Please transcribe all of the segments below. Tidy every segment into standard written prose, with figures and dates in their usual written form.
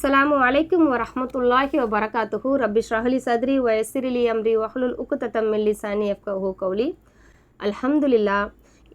அஸ்ஸலாமு அலைக்கும் வரஹ்மத்துல்லாஹி வபரகாத்துஹு. ரப்பி ஷ்ரஹ் லி சத்ரி வ யஸ்ஸிர் லி அம்ரி வஹ்லுல் உக்தத்தம் மின் லிசானி யஃப்கஹு கௌலி. அல்ஹம்துலில்லாஹ்.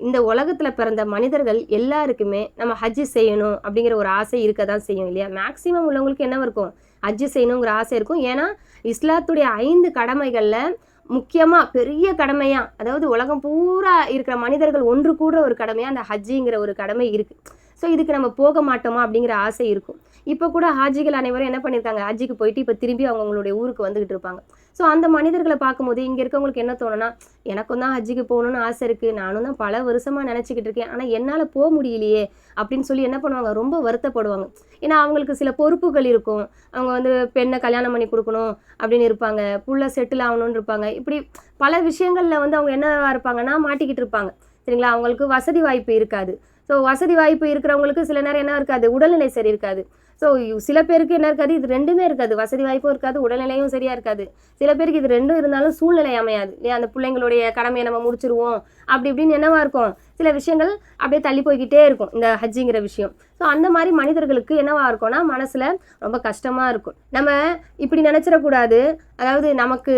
இந்த உலகத்தில் பிறந்த மனிதர்கள் எல்லாருக்குமே நம்ம ஹஜ்ஜி செய்யணும் அப்படிங்கிற ஒரு ஆசை இருக்க தான் செய்யும் இல்லையா? மேக்ஸிமம் உள்ளவங்களுக்கு என்ன இருக்கும்? ஹஜ்ஜி செய்யணுங்கிற ஆசை இருக்கும். ஏன்னா இஸ்லாத்துடைய 5 கடமைகளில் முக்கியமாக பெரிய கடமையாக, அதாவது உலகம் பூரா இருக்கிற மனிதர்கள் ஒன்று கூட ஒரு கடமையாக அந்த ஹஜ்ஜிங்கிற ஒரு கடமை இருக்குது. ஸோ இதுக்கு நம்ம போக மாட்டோமா அப்படிங்கிற ஆசை இருக்கும். இப்போ கூட ஹாஜிகள் அனைவரும் என்ன பண்ணியிருக்காங்க, ஹஜ்ஜிக்கு போயிட்டு இப்போ திரும்பி அவங்களுடைய ஊருக்கு வந்துக்கிட்டு இருப்பாங்க. ஸோ அந்த மனிதர்களை பார்க்கும்போது இங்கே இருக்கவங்களுக்கு என்ன தோணுன்னா, எனக்கும் தான் ஹஜ்ஜிக்கு போகணுன்னு ஆசை இருக்குது, நானும் தான் பல வருஷமாக நினச்சிக்கிட்டு இருக்கேன், ஆனால் என்னால் போக முடியலையே அப்படின்னு சொல்லி என்ன பண்ணுவாங்க, ரொம்ப வருத்தப்படுவாங்க. ஏன்னா அவங்களுக்கு சில பொறுப்புகள் இருக்கும். அவங்க வந்து பெண்ணை கல்யாணம் பண்ணி கொடுக்கணும் அப்படின்னு இருப்பாங்க, புள்ள செட்டில் ஆகணும்னு இருப்பாங்க. இப்படி பல விஷயங்களில் வந்து அவங்க என்னவா இருப்பாங்கன்னா மாட்டிக்கிட்டு இருப்பாங்க. சரிங்களா? அவங்களுக்கு வசதி வாய்ப்பு இருக்காது. ஸோ வசதி வாய்ப்பு இருக்கிறவங்களுக்கு சில நேரம் என்ன இருக்காது, உடல்நிலை சரி இருக்காது. ஸோ சில பேருக்கு என்ன இருக்காது, இது ரெண்டுமே இருக்காது. வசதி வாய்ப்பும் இருக்காது, உடல்நிலையும் சரியாக இருக்காது. சில பேருக்கு இது ரெண்டும் இருந்தாலும் சூழ்நிலை அமையாது இல்லையா? அந்த பிள்ளைங்களுடைய கடமையை நம்ம முடிச்சிருவோம் அப்படி இப்படின்னு என்னவா இருக்கும், சில விஷயங்கள் அப்படியே தள்ளி போய்கிட்டே இருக்கும் இந்த ஹஜ்ஜிங்கிற விஷயம். ஸோ அந்த மாதிரி மனிதர்களுக்கு என்னவா இருக்கும்னா மனசில் ரொம்ப கஷ்டமாக இருக்கும். நம்ம இப்படி நினச்சிடக்கூடாது, அதாவது நமக்கு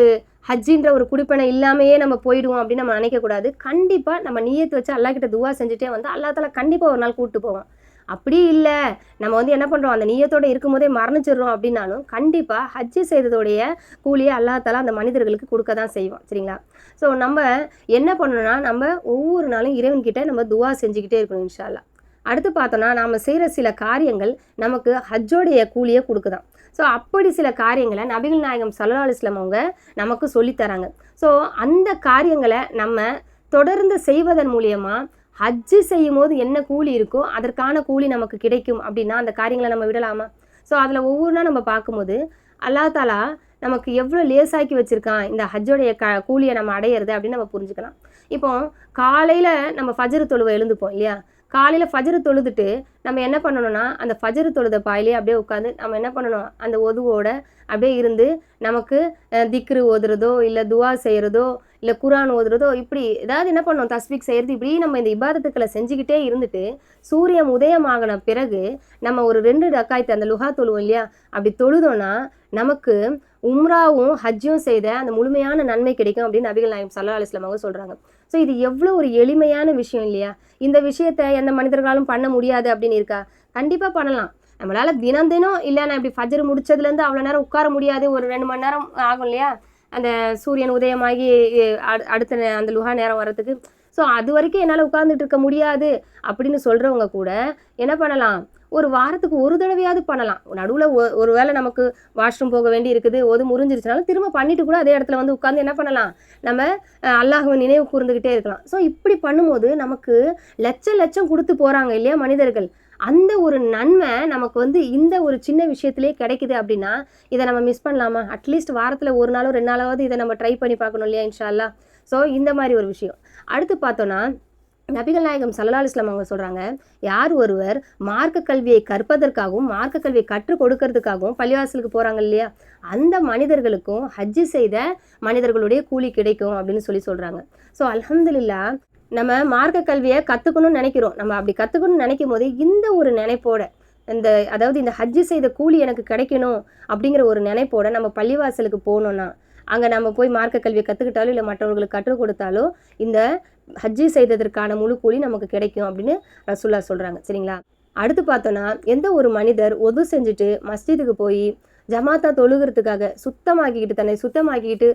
ஹஜ்ஜின்ற ஒரு குடிப்பனை இல்லாமையே நம்ம போயிடுவோம் அப்படின்னு நம்ம நினைக்கக்கூடாது. கண்டிப்பாக நம்ம நியத்து வச்சு அல்லாஹ் கிட்ட துவா செஞ்சுட்டே வந்து அல்லாஹ் தஆலா கண்டிப்பாக ஒரு நாள் கூப்பிட்டு போவோம். அப்படி இல்லை நம்ம வந்து என்ன பண்ணுறோம், அந்த நியத்தோடு இருக்கும்போதே மரணிச்சிடுறோம் அப்படின்னாலும் கண்டிப்பாக ஹஜ்ஜி செய்ததோடைய கூலியை அல்லாஹ் தஆலா அந்த மனிதர்களுக்கு கொடுக்க தான் செய்வோம். சரிங்களா? ஸோ நம்ம என்ன பண்ணணும்னா, நம்ம ஒவ்வொரு நாளும் இறைவன்கிட்ட நம்ம துவா செஞ்சுக்கிட்டே இருக்கணும் இன்ஷா அல்லாஹ். அடுத்து பார்த்தோன்னா, நாம் செய்கிற சில காரியங்கள் நமக்கு ஹஜ்ஜோடைய கூலியை கொடுக்குதான். ஸோ அப்படி சில காரியங்களை நபிகள் நாயகம் ஸல்லல்லாஹு அலைஹி வஸல்லம் அவங்க நமக்கு சொல்லித்தராங்க. ஸோ அந்த காரியங்களை நம்ம தொடர்ந்து செய்வதன் மூலியமாக ஹஜ்ஜு செய்யும் போது என்ன கூலி இருக்கோ அதற்கான கூலி நமக்கு கிடைக்கும் அப்படின்னா அந்த காரியங்களை நம்ம விடலாமா? ஸோ அதில் ஒவ்வொன்றா நம்ம பார்க்கும்போது அல்லாஹ் தஆலா நமக்கு எவ்வளோ லேசாக்கி வச்சுருக்கான் இந்த ஹஜ்ஜோடைய கூலியை நம்ம அடையிறது அப்படின்னு நம்ம புரிஞ்சுக்கலாம். இப்போ காலையில் நம்ம ஃபஜ்ர் தொழுவை எழுந்துப்போம் இல்லையா? காலையில் ஃபஜ்ர் தொழுதுட்டு நம்ம என்ன பண்ணணும்னா, அந்த ஃபஜ்ர் தொழுத பாயிலே அப்படியே உட்காந்து நம்ம என்ன பண்ணணும், அந்த ஒதுவோட அப்படியே இருந்து நமக்கு திக்ரு ஓதுறதோ இல்லை துவா செய்கிறதோ இல்லை குரான் ஓதுறதோ இப்படி ஏதாவது என்ன பண்ணணும், தஸ்பீக் செய்கிறது, இப்படி நம்ம இந்த இபாதத்துக்களை செஞ்சுக்கிட்டே இருந்துட்டு சூரியன் உதயமாகின பிறகு நம்ம ஒரு 2 ரக்காயத்து அந்த லுஹா தொழுவோம் இல்லையா? அப்படி தொழுதோன்னா நமக்கு உம்ராவும் ஹஜ்ஜும் செய்த அந்த முழுமையான நன்மை கிடைக்கும் அப்படின்னு நபிகள் நாயகம் ஸல்லல்லாஹு அலைஹி வஸல்லம் அவங்க சொல்கிறாங்க. ஸோ இது எவ்வளோ ஒரு எளிமையான விஷயம் இல்லையா? இந்த விஷயத்தை எந்த மனிதர்களாலும் பண்ண முடியாது அப்படின்னு இருக்கா? கண்டிப்பாக பண்ணலாம். நம்மளால் தினம் தினம் இல்லை, நான் இப்படி ஃபஜ்ர் முடிச்சதுலேருந்து அவ்வளோ நேரம் உட்கார முடியாது, ஒரு 2 மணி நேரம் ஆகும் இல்லையா அந்த சூரியன் உதயமாகி அடுத்த அந்த லுஹா நேரம் வர்றதுக்கு. ஸோ அது வரைக்கும் என்னால் உட்கார்ந்துட்டு இருக்க முடியாது அப்படின்னு சொல்கிறவங்க கூட என்ன பண்ணலாம், ஒரு வாரத்துக்கு ஒரு தடவையாவது பண்ணலாம். நடுவில் ஒரு வேளை நமக்கு வாஷ்ரூம் போக வேண்டி இருக்குது, முறிஞ்சிருச்சுனாலும் திரும்ப பண்ணிட்டு கூட அதே இடத்துல வந்து உட்காந்து என்ன பண்ணலாம், நம்ம அல்லாஹ்வை நினைவு கூர்ந்துக்கிட்டே இருக்கலாம். ஸோ இப்படி பண்ணும்போது நமக்கு லட்சம் கொடுத்து போகிறாங்க இல்லையா மனிதர்கள். அந்த ஒரு நன்மை நமக்கு வந்து இந்த ஒரு சின்ன விஷயத்திலே கிடைக்குது அப்படின்னா இதை நம்ம மிஸ் பண்ணலாமா? அட்லீஸ்ட் வாரத்தில் ஒரு நாளோ 2 நாளாவது இதை நம்ம ட்ரை பண்ணி பார்க்கணும் இல்லையா இன்ஷா அல்லாஹ். ஸோ இந்த மாதிரி ஒரு விஷயம். அடுத்து பார்த்தோன்னா, நபிகள் நாயகம் ஸல்லல்லாஹு அலைஹி வஸல்லம் அவங்க சொல்கிறாங்க, யார் ஒருவர் மார்க்க கல்வியை கற்பதற்காகவும் மார்க்க கல்வியை கற்றுக் கொடுக்கறதுக்காகவும் பள்ளிவாசலுக்கு போகிறாங்க இல்லையா, அந்த மனிதர்களுக்கும் ஹஜ்ஜி செய்த மனிதர்களுடைய கூலி கிடைக்கும் அப்படின்னு சொல்கிறாங்க. ஸோ அல்ஹம்துலில்லாஹ், நம்ம மார்க்க கல்வியை கற்றுக்கணும்னு நினைக்கிறோம். நம்ம அப்படி கற்றுக்கணும்னு நினைக்கும் போது இந்த ஒரு நினைப்போட, அதாவது இந்த ஹஜ்ஜி செய்த கூலி எனக்கு கிடைக்கணும் அப்படிங்கிற ஒரு நினைப்போட நம்ம பள்ளிவாசலுக்கு போனோன்னா, அங்கே நம்ம போய் மார்க்க கல்வியை கற்றுக்கிட்டாலும் இல்லை மற்றவர்களுக்கு கற்றுக் கொடுத்தாலோ இந்த ஹஜ்ஜி செய்ததற்கான முழு கூலி நமக்கு கிடைக்கும் அப்படின்னு ரசூலுல்லாஹ் சொல்கிறாங்க. சரிங்களா? அடுத்து பார்த்தோன்னா, எந்த ஒரு மனிதர் ஒது செஞ்சுட்டு மஸ்ஜிதுக்கு போய் ஜமாத்தா தொழுகிறதுக்காக தன்னை சுத்தமாக்கிக்கிட்டு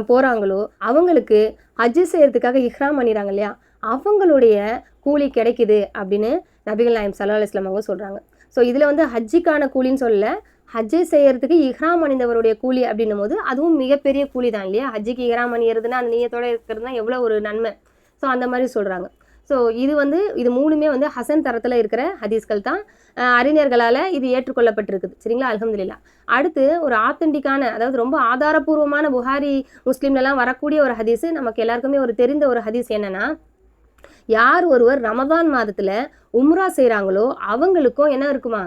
போகிறாங்களோ அவங்களுக்கு ஹஜ்ஜி செய்கிறதுக்காக இஹ்ராம் பண்ணிடுறாங்க இல்லையா, அவங்களுடைய கூலி கிடைக்குது அப்படின்னு நபிகள் நாயகம் ஸல்லல்லாஹு அலைஹி வஸல்லம் அவங்க சொல்கிறாங்க. ஸோ இதில் வந்து ஹஜ்ஜிக்கான கூலின்னு சொல்லலை, ஹஜ்ஜை செய்கிறதுக்கு இஹ்ராம் அணிந்தவருடைய கூலி அப்படின்னும் போது அதுவும் மிகப்பெரிய கூலி தான் இல்லையா? ஹஜ்ஜிக்கு இஹ்ராம் அணியிறதுன்னா அந்த நியத்தோடு இருக்கிறதுனா எவ்வளோ ஒரு நன்மை. ஸோ அந்த மாதிரி சொல்கிறாங்க. ஸோ இது மூணுமே வந்து ஹசன் தரத்தில் இருக்கிற ஹதீஸ்கள் தான். அறிஞர்களால் இது ஏற்றுக்கொள்ளப்பட்டிருக்குது. சரிங்களா? அல்ஹம்துலில்லாஹ். அடுத்து ஒரு ஆத்தென்டிக்கான, அதாவது ரொம்ப ஆதாரபூர்வமான புகாரி முஸ்லீம்லலாம் வரக்கூடிய ஒரு ஹதீஸு, நமக்கு எல்லாருக்குமே ஒரு தெரிந்த ஒரு ஹதீஸ் என்னென்னா, யார் ஒருவர் ரமதான் மாதத்தில் உம்ரா செய்கிறாங்களோ அவங்களுக்கும் என்ன இருக்குமா,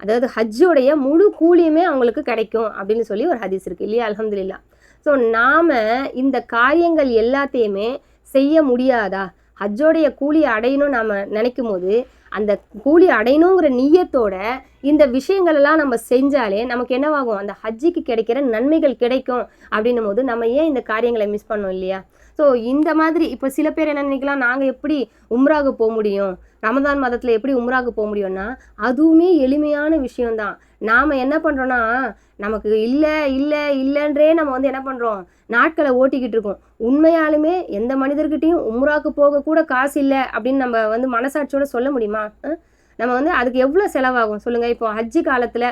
அதாவது ஹஜ்ஜோடைய முழு கூலியுமே அவங்களுக்கு கிடைக்கும் அப்படின்னு சொல்லி ஒரு ஹதீஸ் இருக்குது இல்லையா? அல்ஹம்துலில்லாஹ். ஸோ நாம் இந்த காரியங்கள் எல்லாத்தையுமே செய்ய முடியாதா? ஹஜ்ஜோடைய கூலியை அடையணும் நாம் நினைக்கும் போது அந்த கூலி அடையணுங்கிற நியத்தோட இந்த விஷயங்கள் எல்லாம் நம்ம செஞ்சாலே நமக்கு என்னவாகும், அந்த ஹஜ்ஜிக்கு கிடைக்கிற நன்மைகள் கிடைக்கும் அப்படின்னும் போது நம்ம ஏன் இந்த காரியங்களை மிஸ் பண்ணோம் இல்லையா? ஸோ இந்த மாதிரி இப்போ சில பேர் என்ன நினைக்கலாம், நாங்கள் எப்படி உம்ராவுக்கு போக முடியும், ரமதான் மாதத்தில் எப்படி உம்ராவுக்கு போக முடியும்னா அதுவுமே எளிமையான விஷயம்தான். நாம் என்ன பண்ணுறோன்னா நமக்கு இல்லைன்றே நம்ம வந்து என்ன பண்ணுறோம், நாட்களை ஓட்டிக்கிட்டு இருக்கோம். உண்மையாலுமே எந்த மனிதர்கிட்டையும் உம்ராவுக்கு போக கூட காசு இல்லை அப்படின்னு நம்ம வந்து மனசாட்சியோட சொல்ல முடியுமா? நம்ம வந்து அதுக்கு எவ்வளோ செலவாகும் சொல்லுங்கள். இப்போ ஹஜ்ஜி காலத்தில்,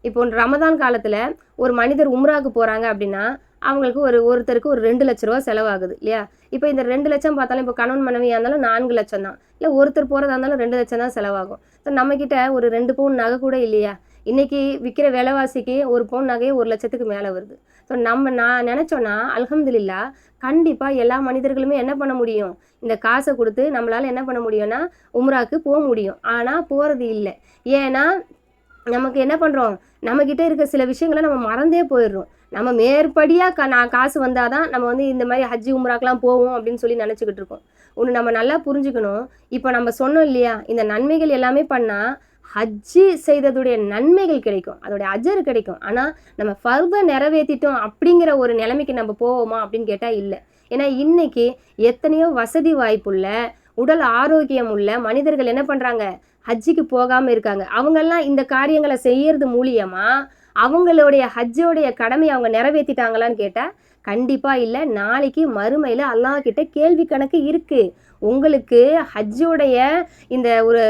இப்போ ரமதான் காலத்தில் ஒரு மனிதர் உம்ராவுக்கு போகிறாங்க அப்படின்னா அவங்களுக்கு ஒருத்தருக்கு ஒரு 2 லட்ச ரூபா செலவாகுது இல்லையா? இப்போ இந்த 2 லட்சம் பார்த்தாலும் இப்போ கணவன் மனைவியாக இருந்தாலும் 4 லட்சம் தான், இல்லை ஒருத்தர் போகிறதா இருந்தாலும் 2 லட்சம் தான் செலவாகும். ஸோ நம்மக்கிட்ட ஒரு 2 பவுன் நகை கூட இல்லையா? இன்றைக்கி விற்கிற விலைவாசிக்கு 1 பவுன் நகையே 1 லட்சத்துக்கு மேலே வருது. ஸோ நான் நினச்சோன்னா அல்ஹம்துலில்லா கண்டிப்பாக எல்லா மனிதர்களுமே என்ன பண்ண முடியும், இந்த காசை கொடுத்து நம்மளால் என்ன பண்ண முடியும்னா உம்ராவுக்கு போக முடியும். ஆனால் போகிறது இல்லை. ஏன்னா நமக்கு என்ன பண்ணுறோம், நம்மக்கிட்ட இருக்க சில விஷயங்களை நம்ம மறந்தே போயிடுறோம். நம்ம மேற்படியாக நான் காசு வந்தால் தான் நம்ம வந்து இந்த மாதிரி ஹஜ்ஜி உம்ராக்கெலாம் போவோம் அப்படின்னு சொல்லி நினச்சிக்கிட்டு இருக்கோம். ஒன்று நம்ம நல்லா புரிஞ்சுக்கணும். இப்போ நம்ம சொன்னோம் இல்லையா, இந்த நன்மைகள் எல்லாமே பண்ணால் ஹஜ்ஜி செய்ததுடைய நன்மைகள் கிடைக்கும், அதோடைய அஜர் கிடைக்கும். ஆனால் நம்ம ஃபர்தை நிறைவேற்றிட்டோம் அப்படிங்கிற ஒரு நிலைமைக்கு நம்ம போவோமா அப்படின்னு கேட்டால் இல்லை. ஏன்னா இன்றைக்கி எத்தனையோ வசதி வாய்ப்புள்ள உடல் ஆரோக்கியம் உள்ள மனிதர்கள் என்ன பண்ணுறாங்க, ஹஜ்ஜிக்கு போகாமல் இருக்காங்க. அவங்கெல்லாம் இந்த காரியங்களை செய்யறது மூலியமாக அவங்களுடைய ஹஜ்ஜோடைய கடமையை அவங்க நிறைவேற்றிட்டாங்களான்னு கேட்டால் கண்டிப்பாக இல்லை. நாளைக்கு மறுமையில் அல்லாஹ் கிட்ட கேள்வி கணக்கு இருக்குது. உங்களுக்கு ஹஜ்ஜோடைய இந்த ஒரு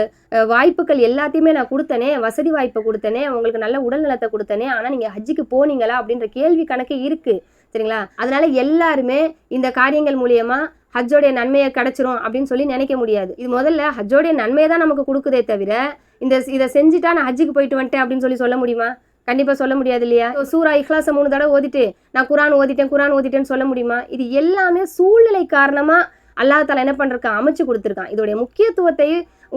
வாய்ப்புகள் எல்லாத்தையுமே நான் கொடுத்தனே, வசதி வாய்ப்பை கொடுத்தனே, உங்களுக்கு நல்ல உடல் நலத்தை கொடுத்தனே, ஆனால் நீங்கள் ஹஜ்ஜுக்கு போனீங்களா அப்படின்ற கேள்வி கணக்கு இருக்குது. சரிங்களா? அதனால எல்லாருமே இந்த காரியங்கள் மூலியமா ஹஜ்ஜோடைய நன்மையை கிடைச்சிரும் அப்படின்னு சொல்லி நினைக்க முடியாது. இது முதல்ல ஹஜ்ஜோடைய நன்மையை தான் நமக்கு கொடுக்குதே தவிர இதை செஞ்சுட்டா நான் ஹஜ்ஜுக்கு போயிட்டு வந்துட்டேன் அப்படின்னு சொல்லி சொல்ல முடியுமா? கண்டிப்பாக சொல்ல முடியாது இல்லையா? சூரா இஹ்லாஸை 3 தடவை ஓதிட்டு நான் குரான் ஓதிட்டேன்னு சொல்ல முடியுமா? இது எல்லாமே சூழ்நிலை காரணமாக அல்லாஹ் தஆலா என்ன பண்ணிருக்கான், அமைச்சு கொடுத்துருக்கான். இதோடைய முக்கியத்துவத்தை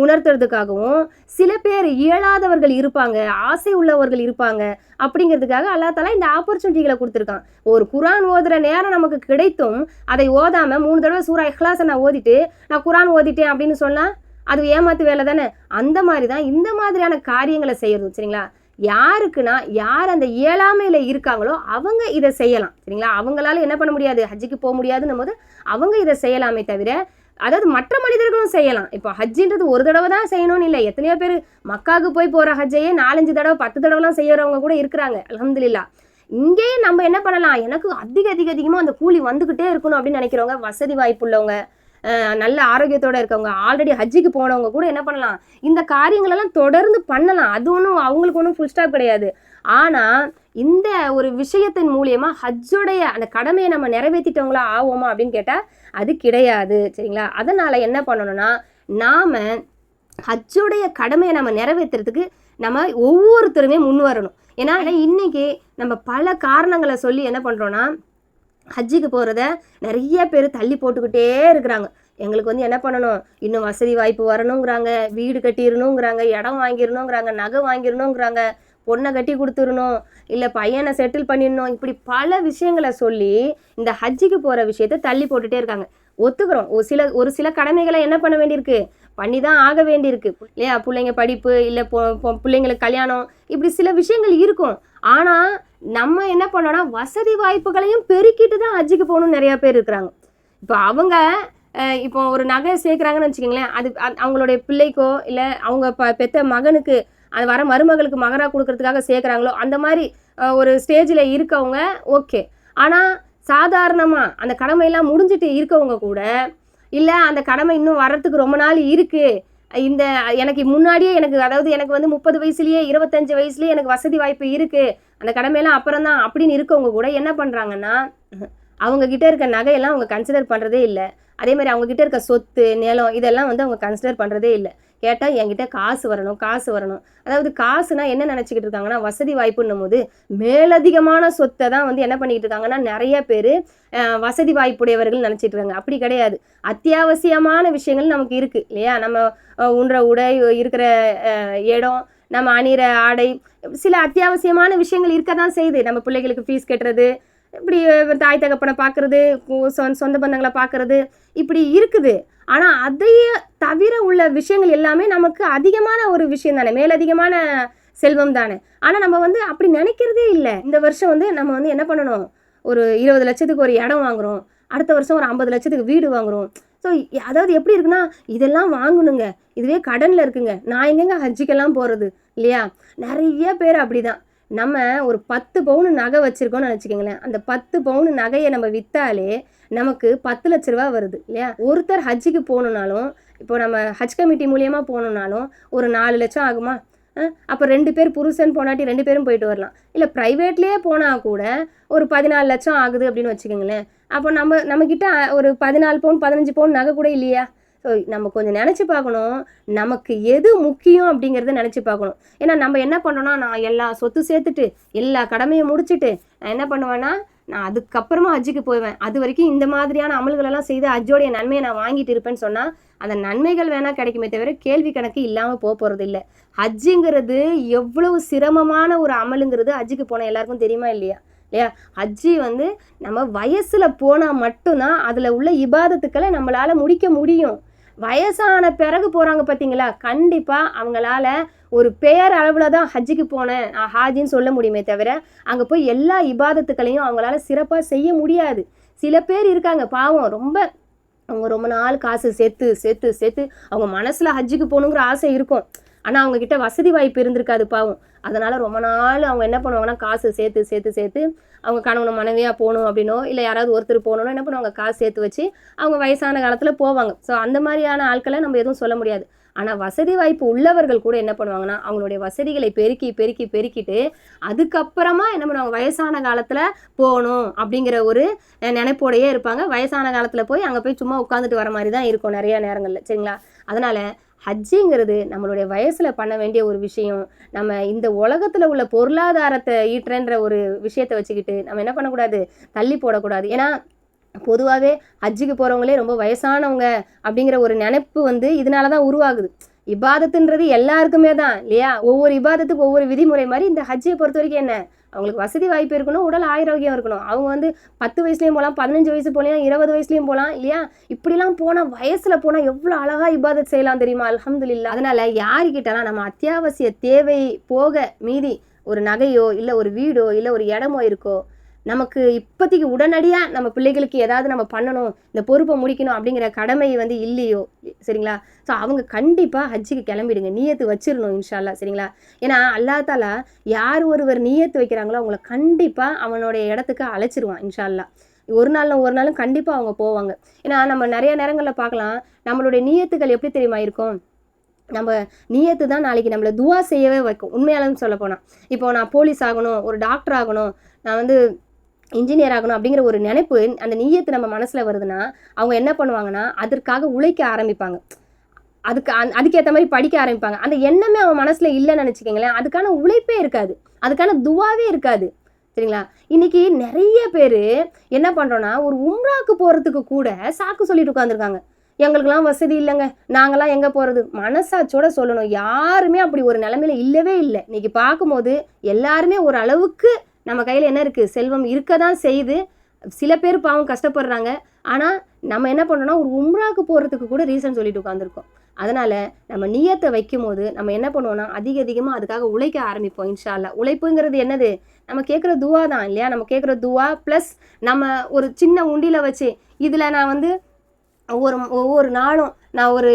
உணர்த்துறதுக்காகவும் சில பேர் இயலாதவர்கள் இருப்பாங்க, ஆசை உள்ளவர்கள் இருப்பாங்க அப்படிங்கிறதுக்காக அல்லாஹ் தஆலா இந்த ஆப்பர்ச்சுனிட்டிகளை கொடுத்துருக்கான். ஒரு குரான் ஓதுற நேரம் நமக்கு கிடைத்தும் அதை ஓதாமல் 3 தடவை சூரா இஹ்லாஸை நான் ஓதிட்டு நான் குரான் ஓதிட்டேன் அப்படின்னு சொன்னால் அது ஏமாத்து வேலை தானே. அந்த மாதிரி தான் இந்த மாதிரியான காரியங்களை செய்யறது. சரிங்களா? யாருக்குன்னா யார் அந்த இயலாமையில் இருக்காங்களோ அவங்க இதை செய்யலாம். சரிங்களா? அவங்களால என்ன பண்ண முடியாது, ஹஜ்ஜுக்கு போக முடியாதுன்னும் போது அவங்க இதை செய்யலாமே தவிர, அதாவது மற்ற மனிதர்களும் செய்யலாம். இப்போ ஹஜ்ஜின்றது ஒரு தடவை தான் செய்யணும்னு இல்லை. எத்தனையோ பேர் மக்காவுக்கு போகிற ஹஜ்ஜையே 4-5 தடவை 10 தடவைலாம் செய்யறவங்க கூட இருக்கிறாங்க. அல்ஹம்துலில்லாஹ். இங்கேயே நம்ம என்ன பண்ணலாம், எனக்கு அதிகமாக அந்த கூலி வந்துக்கிட்டே இருக்கணும் அப்படின்னு நினைக்கிறவங்க, வசதி வாய்ப்புள்ளவங்க, நல்ல ஆரோக்கியத்தோடு இருக்கவங்க, ஆல்ரெடி ஹஜ்ஜிக்கு போனவங்க கூட என்ன பண்ணலாம், இந்த காரியங்களெல்லாம் தொடர்ந்து பண்ணலாம். அது அவங்களுக்கு ஒன்றும் ஃபுல் ஸ்டாப் கிடையாது. ஆனால் இந்த ஒரு விஷயத்தின் மூலியமாக ஹஜ்ஜோடைய அந்த கடமையை நம்ம நிறைவேற்றிட்டவங்களா ஆவோமா அப்படின்னு கேட்டால் அது கிடையாது. சரிங்களா? அதனால் என்ன பண்ணணும்னா, நாம் ஹஜ்ஜோடைய கடமையை நம்ம நிறைவேற்றுறதுக்கு நம்ம ஒவ்வொருத்தருமே முன் வரணும். ஏன்னா இன்றைக்கி நம்ம பல காரணங்களை சொல்லி என்ன பண்ணுறோன்னா, ஹஜ்ஜிக்கு போகிறத நிறைய பேர் தள்ளி போட்டுக்கிட்டே இருக்கிறாங்க. எங்களுக்கு வந்து என்ன பண்ணணும், இன்னும் வசதி வாய்ப்பு வரணுங்கிறாங்க, வீடு கட்டிடணுங்கிறாங்க, இடம் வாங்கிடணுங்கிறாங்க, நகை வாங்கிடணுங்கிறாங்க, பொண்ணை கட்டி கொடுத்துடணும், இல்லை பையனை செட்டில் பண்ணிடணும், இப்படி பல விஷயங்களை சொல்லி இந்த ஹஜ்ஜிக்கு போகிற விஷயத்தை தள்ளி போட்டுகிட்டே இருக்காங்க. ஒத்துக்கிறோம், ஒரு சில கடமைகளை என்ன பண்ண வேண்டியிருக்கு, பண்ணி தான் ஆக வேண்டியிருக்கு இல்லையா? பிள்ளைங்க படிப்பு, இல்லை பிள்ளைங்களுக்கு கல்யாணம், இப்படி சில விஷயங்கள் இருக்கும். ஆனால் நம்ம என்ன பண்ணோன்னா வசதி வாய்ப்புகளையும் பெருக்கிட்டு தான் ஹஜ்ஜுக்கு போகணும்னு நிறையா பேர் இருக்கிறாங்க. இப்போ அவங்க இப்போ ஒரு நகை சேர்க்குறாங்கன்னு வச்சுக்கோங்களேன், அது அவங்களுடைய பிள்ளைக்கோ இல்லை அவங்க பெற்ற மகனுக்கு அது வர மருமகளுக்கு மகராக கொடுக்கறதுக்காக சேர்க்குறாங்களோ அந்த மாதிரி ஒரு ஸ்டேஜில் இருக்கவங்க ஓகே. ஆனால் சாதாரணமாக அந்த கடமையெல்லாம் முடிஞ்சிட்டு இருக்கவங்க கூட, இல்லை அந்த கடமை இன்னும் வர்றதுக்கு ரொம்ப நாள் இருக்குது, இந்த எனக்கு முன்னாடியே எனக்கு வந்து 30 வயசுலேயே 25 வயசுலேயே எனக்கு வசதி வாய்ப்பு இருக்குது, அந்த கடமையெல்லாம் அப்புறம் தான் அப்படின்னு இருக்கவங்க கூட என்ன பண்ணுறாங்கன்னா, அவங்கக்கிட்ட இருக்க நகையெல்லாம் அவங்க கன்சிடர் பண்ணுறதே இல்லை. அதே மாதிரி அவங்கக்கிட்ட இருக்க சொத்து நிலம் இதெல்லாம் வந்து அவங்க கன்சிடர் பண்ணுறதே இல்லை. கேட்டால் என்கிட்ட காசு வரணும். அதாவது காசுனா என்ன நினச்சிக்கிட்டு இருக்காங்கன்னா, வசதி வாய்ப்புன்னும் போது மேலதிகமான சொத்தை தான் வந்து என்ன பண்ணிக்கிட்டு இருக்காங்கன்னா நிறைய பேர் வசதி வாய்ப்புடையவர்கள் நினச்சிட்டு இருக்காங்க. அப்படி கிடையாது. அத்தியாவசியமான விஷயங்கள் நமக்கு இருக்குது இல்லையா? நம்ம உண்ற உடை, இருக்கிற இடம், நம்ம அணிகிற ஆடை, சில அத்தியாவசியமான விஷயங்கள் இருக்க தான் செய்யுது. நம்ம பிள்ளைகளுக்கு ஃபீஸ் கட்டுறது, இப்படி தாய் தகப்பனை பார்க்குறது, சொந்த பந்தங்களை பார்க்குறது இப்படி இருக்குது. ஆனால் அதையே தவிர உள்ள விஷயங்கள் எல்லாமே நமக்கு அதிகமான ஒரு விஷயம் தானே, மேலதிகமான செல்வம் தானே. ஆனால் நம்ம வந்து அப்படி நினைக்கிறதே இல்லை. இந்த வருஷம் வந்து நம்ம வந்து என்ன பண்ணணும், ஒரு 20 லட்சத்துக்கு ஒரு இடம் வாங்குகிறோம், அடுத்த வருஷம் ஒரு 50 லட்சத்துக்கு வீடு வாங்குகிறோம். ஸோ அதாவது எப்படி இருக்குன்னா, இதெல்லாம் வாங்கணுங்க, இதுவே கடனில் இருக்குங்க, நான் எங்கெங்க ஹஜ்ஜுக்கெல்லாம் போகிறது இல்லையா. நிறைய பேர் அப்படி தான். நம்ம ஒரு 10 பவுன் நகை வச்சுருக்கோம்னு நினச்சிக்கோங்களேன், அந்த 10 பவுன் நகையை நம்ம விற்றாலே நமக்கு 10 லட்ச ரூபா வருது இல்லையா. ஒருத்தர் ஹஜ்ஜுக்கு போகணுன்னாலும், இப்போ நம்ம ஹஜ் கமிட்டி மூலியமாக போகணுன்னாலும் ஒரு 4 லட்சம் ஆகுமா. அப்போ 2 பேர் புருஷன் பொண்டாட்டி 2 பேரும் போயிட்டு வரலாம். இல்லை ப்ரைவேட்லேயே போனால் கூட ஒரு 14 லட்சம் ஆகுது அப்படின்னு வச்சுக்கோங்களேன். அப்போ நம்மக்கிட்ட ஒரு 14 பவுன் 15 பவுன் நகை கூட இல்லையா. ஸோ நம்ம கொஞ்சம் நினச்சி பார்க்கணும், நமக்கு எது முக்கியம் அப்படிங்கிறத நினச்சி பார்க்கணும். ஏன்னா நம்ம என்ன பண்ணுறோன்னா, நான் எல்லா சொத்து சேர்த்துட்டு எல்லா கடமையை முடிச்சுட்டு நான் என்ன பண்ணுவேன்னா, நான் அதுக்கப்புறமா ஹஜ்ஜுக்கு போவேன், அது வரைக்கும் இந்த மாதிரியான அமல்களெல்லாம் செய்து ஹஜ்ஜோடைய நன்மையை நான் வாங்கிட்டு இருப்பேன்னு சொன்னால், அந்த நன்மைகள் வேணால் கிடைக்குமே தவிர கேள்வி கணக்கு இல்லாமல் போகிறது இல்லை. ஹஜ்ஜுங்கிறது எவ்வளவு சிரமமான ஒரு அமலுங்கிறது ஹஜ்ஜுக்கு போன எல்லாருக்கும் தெரியுமா இல்லையா. ஹஜ்ஜி வந்து நம்ம வயசில் போனால் மட்டும்தான் அதில் உள்ள இபாதத்துக்களை நம்மளால் முடிக்க முடியும். வயசான பிறகு போகிறாங்க பார்த்தீங்களா, கண்டிப்பாக அவங்களால ஒரு பெயர் அளவில் தான் ஹஜ்ஜுக்கு போனேன் ஹாஜின்னு சொல்ல முடியுமே தவிர அங்கே போய் எல்லா இபாதத்துக்களையும் அவங்களால சிறப்பாக செய்ய முடியாது. சில பேர் இருக்காங்க பாவம், அவங்க ரொம்ப நாள் காசு சேர்த்து சேர்த்து சேர்த்து அவங்க மனசில் ஹஜ்ஜுக்கு போகணுங்கிற ஆசை இருக்கும், ஆனால் அவங்கக்கிட்ட வசதி வாய்ப்பு இருந்திருக்காது பாவம். அதனால் ரொம்ப நாள் அவங்க என்ன பண்ணுவாங்கன்னா, காசு சேர்த்து சேர்த்து சேர்த்து அவங்க கணவனை மனைவியாக போகணும் அப்படின்னோ இல்லை யாராவது ஒருத்தர் போகணுன்னா என்ன பண்ணுவாங்க, காசு சேர்த்து வச்சு அவங்க வயசான காலத்தில் போவாங்க. ஸோ அந்த மாதிரியான ஆட்களை நம்ம எதுவும் சொல்ல முடியாது. ஆனால் வசதி வாய்ப்பு உள்ளவர்கள் கூட என்ன பண்ணுவாங்கன்னா, அவங்களுடைய வசதிகளை பெருக்கிட்டு அதுக்கப்புறமா என்ன பண்ணுவாங்க, வயசான காலத்தில் போகணும் அப்படிங்கிற ஒரு நினைப்போடையே இருப்பாங்க. வயசான காலத்தில் போய் அங்கே போய் சும்மா உட்காந்துட்டு வர மாதிரி தான் இருக்கும் நிறையா நேரங்களில், சரிங்களா. அதனால் ஹஜ்ஜுங்கிறது நம்மளுடைய வயசில் பண்ண வேண்டிய ஒரு விஷயம். நம்ம இந்த உலகத்தில் உள்ள பொருளாதாரத்தை ஈட்டுறன்ற ஒரு விஷயத்தை வச்சுக்கிட்டு நம்ம என்ன பண்ணக்கூடாது, தள்ளி போடக்கூடாது. ஏன்னா பொதுவாகவே ஹஜ்ஜுக்கு போகிறவங்களே ரொம்ப வயசானவங்க அப்படிங்கிற ஒரு நினைப்பு வந்து இதனால தான் உருவாகுது. இபாதத்துன்றது எல்லாருக்குமே தான் இல்லையா. ஒவ்வொரு இபாதத்துக்கு ஒவ்வொரு விதிமுறை மாதிரி இந்த ஹஜ்ஜை பொறுத்த வரைக்கும் என்ன, அவங்களுக்கு வசதி வாய்ப்பு இருக்கணும், உடல் ஆரோக்கியம் இருக்கணும். அவங்க வந்து 10 வயசுலேயும் போகலாம், 15 வயசு போகலாம், 20 வயசுலேயும் போகலாம் இல்லையா. இப்படிலாம் போனால் வயசில் போனால் எவ்வளோ அழகாக இபாதத் செய்யலாம் தெரியுமா, அல்ஹம்துலில்லாஹ். அதனால் யாருக்கிட்டலாம் நம்ம அத்தியாவசிய தேவை போக மீதி ஒரு நகையோ இல்லை ஒரு வீடோ இல்லை ஒரு இடமோ இருக்கோ, நமக்கு இப்போதைக்கு உடனடியாக நம்ம பிள்ளைகளுக்கு ஏதாவது நம்ம பண்ணணும், இந்த பொறுப்பை முடிக்கணும் அப்படிங்கிற கடமை வந்து இல்லையோ, சரிங்களா. ஸோ அவங்க கண்டிப்பாக ஹஜ்ஜுக்கு கிளம்பிடுங்க, நீயத்து வச்சிடணும் இன்ஷா அல்லாஹ், சரிங்களா. ஏன்னா அல்லாஹ் தஆலா யார் ஒருவர் நீயத்து வைக்கிறாங்களோ அவங்கள கண்டிப்பாக அவனுடைய இடத்துக்கு அழைச்சிருவான் இன்ஷா அல்லாஹ். ஒரு நாளும் கண்டிப்பாக அவங்க போவாங்க. ஏன்னா நம்ம நிறைய நேரங்களில் பார்க்கலாம், நம்மளுடைய நீயத்துகள் எப்படி தெரியுமா இருக்கும், நம்ம நீயத்து தான் நாளைக்கு நம்மளை துவா செய்யவே வைக்கும். உண்மையாலும் சொல்ல போனால், இப்போ நான் போலீஸ் ஆகணும், ஒரு டாக்டர் ஆகணும், நான் வந்து இன்ஜினியர் ஆகணும் அப்படிங்கிற ஒரு நினைப்பு அந்த நீயத்து நம்ம மனசில் வருதுன்னா அவங்க என்ன பண்ணுவாங்கன்னா, அதற்காக உழைக்க ஆரம்பிப்பாங்க, அதுக்கேற்ற மாதிரி படிக்க ஆரம்பிப்பாங்க. அந்த எண்ணமே அவன் மனசில் இல்லைன்னு நினச்சிக்கோங்களேன், அதுக்கான உழைப்பே இருக்காது, அதுக்கான துவாவே இருக்காது, சரிங்களா. இன்னைக்கு நிறைய பேர் என்ன பண்ணுறோன்னா, ஒரு உம்ராக்கு போகிறதுக்கு கூட சாக்கு சொல்லிட்டு உட்காந்துருக்காங்க. எங்களுக்கெல்லாம் வசதி இல்லைங்க, நாங்களாம் எங்கே போகிறது. மனசாட்சியோட சொல்லணும், யாருமே அப்படி ஒரு நிலைமையில இல்லவே இல்லை. இன்னைக்கு பார்க்கும்போது எல்லாருமே ஒரு அளவுக்கு நம்ம கையில் என்ன இருக்குது, செல்வம் இருக்க தான் செய்யுது. சில பேர் பாவம் கஷ்டப்படுறாங்க. ஆனால் நம்ம என்ன பண்ணுறோன்னா, ஒரு உம்ராக்கு போகிறதுக்கு கூட ரீசன் சொல்லிட்டு உட்காந்துருக்கோம். அதனால் நம்ம நியத்தை வைக்கும் போது நம்ம என்ன பண்ணுவோம்னா, அதிகமாக அதுக்காக உழைக்க ஆரம்பிப்போம் இன்ஷா அல்லாஹ். உழைப்புங்கிறது என்னது, நம்ம கேட்குற துவா தான் இல்லையா. நம்ம கேட்குற துவா ப்ளஸ் நம்ம ஒரு சின்ன உண்டியில் வச்சு இதில் நான் வந்து ஒவ்வொரு நாளும் நான் ஒரு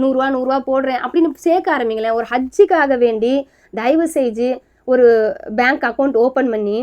100 ரூபா போடுறேன் அப்படின்னு சேர்க்க ஆரம்பிங்களேன். ஒரு ஹஜ்ஜுக்காக வேண்டி தயவு செஞ்சு ஒரு பேங்க் அக்கௌண்ட் ஓப்பன் பண்ணி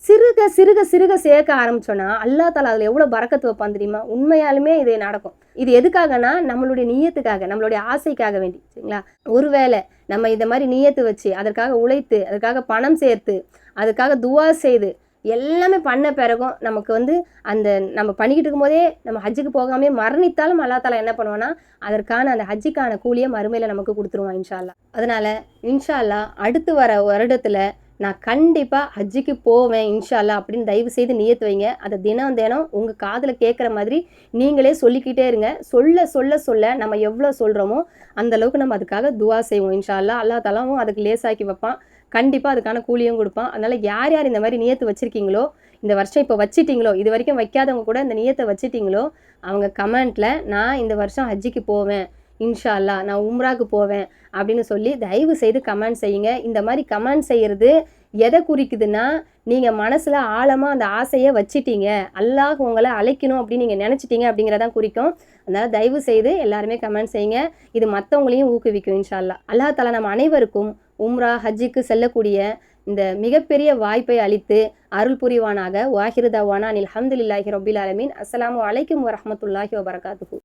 சிறுக சிறுக சிறுக சேர்க்க ஆரம்பிச்சோன்னா அல்லாஹ் தஆலா அதில் எவ்வளோ பரக்கத்து வைப்பான் தெரியுமா. உண்மையாலுமே இது நடக்கும். இது எதுக்காகனா, நம்மளுடைய நீயத்துக்காக, நம்மளுடைய ஆசைக்காக வேண்டி, சரிங்களா. ஒருவேளை நம்ம இந்த மாதிரி நீயத்து வச்சு அதற்காக உழைத்து அதற்காக பணம் சேர்த்து அதுக்காக துவா செய்து எல்லாமே பண்ண பிறகும் நமக்கு வந்து அந்த நம்ம பண்ணிக்கிட்டு இருக்கும்போதே நம்ம ஹஜ்ஜுக்கு போகாமே மரணித்தாலும் அல்லாஹ் தஆலா என்ன பண்ணுவான்னா, அதற்கான அந்த ஹஜ்ஜுக்கான கூலியை மறுமையில் நமக்கு கொடுத்துருவான் இன்ஷா அல்லாஹ். அதனால் இன்ஷா அல்லாஹ் அடுத்து வர வருடத்தில் நான் கண்டிப்பாக ஹஜ்ஜுக்கு போவேன் இன்ஷா அல்லாஹ் அப்படின்னு தயவு செய்து நியத்து வைங்க. அதை தினம் உங்கள் காதில் கேட்குற மாதிரி நீங்களே சொல்லிக்கிட்டே இருங்க. சொல்ல நம்ம எவ்வளோ சொல்கிறோமோ அந்தளவுக்கு நம்ம அதுக்காக துவா செய்வோம் இன்ஷா அல்லாஹ். அல்லாஹ் தஆலாவும் அதுக்கு லேசாக்கி வைப்பான், கண்டிப்பாக அதுக்கான கூலியும் கொடுப்பான். அதனால் யார் இந்த மாதிரி நியத்து வச்சுருக்கீங்களோ இந்த வருஷம் இப்போ வச்சிட்டிங்களோ, இது வரைக்கும் வைக்காதவங்க கூட இந்த நியத்தை வச்சிட்டிங்களோ, அவங்க கமெண்ட்டில் நான் இந்த வருஷம் ஹஜ்ஜிக்கு போவேன், இன்ஷா அல்லாஹ் நான் உம்ராக்கு போவேன் அப்படின்னு சொல்லி தயவு செய்து கமெண்ட் செய்யுங்க. இந்த மாதிரி கமெண்ட் செய்கிறது எதை குறிக்குதுன்னா, நீங்கள் மனசில் ஆழமாக அந்த ஆசையை வச்சிட்டீங்க, அல்லாஹ் உங்களை அழைக்கணும் அப்படின்னு நீங்கள் நினச்சிட்டீங்க அப்படிங்கிறதான் குறிக்கும். அதனால் தயவு செய்து எல்லாருமே கமெண்ட் செய்யுங்க. இது மற்றவங்களையும் ஊக்குவிக்கும் இன்ஷா அல்லாஹ். அல்லாஹ் தஆலா நம்ம அனைவருக்கும் உம்ரா ஹஜ்ஜுக்கு செல்லக்கூடிய இந்த மிகப்பெரிய வாய்ப்பை அளித்து அருள் புரிவானாக. வாஹிரு தவானா அனில் ஹம்துலில்லாஹி ரப்பில் ஆலமீன். அஸ்ஸலாமு அலைக்கும் வரஹ்மத்துல்லாஹி வபரகாத்துஹு.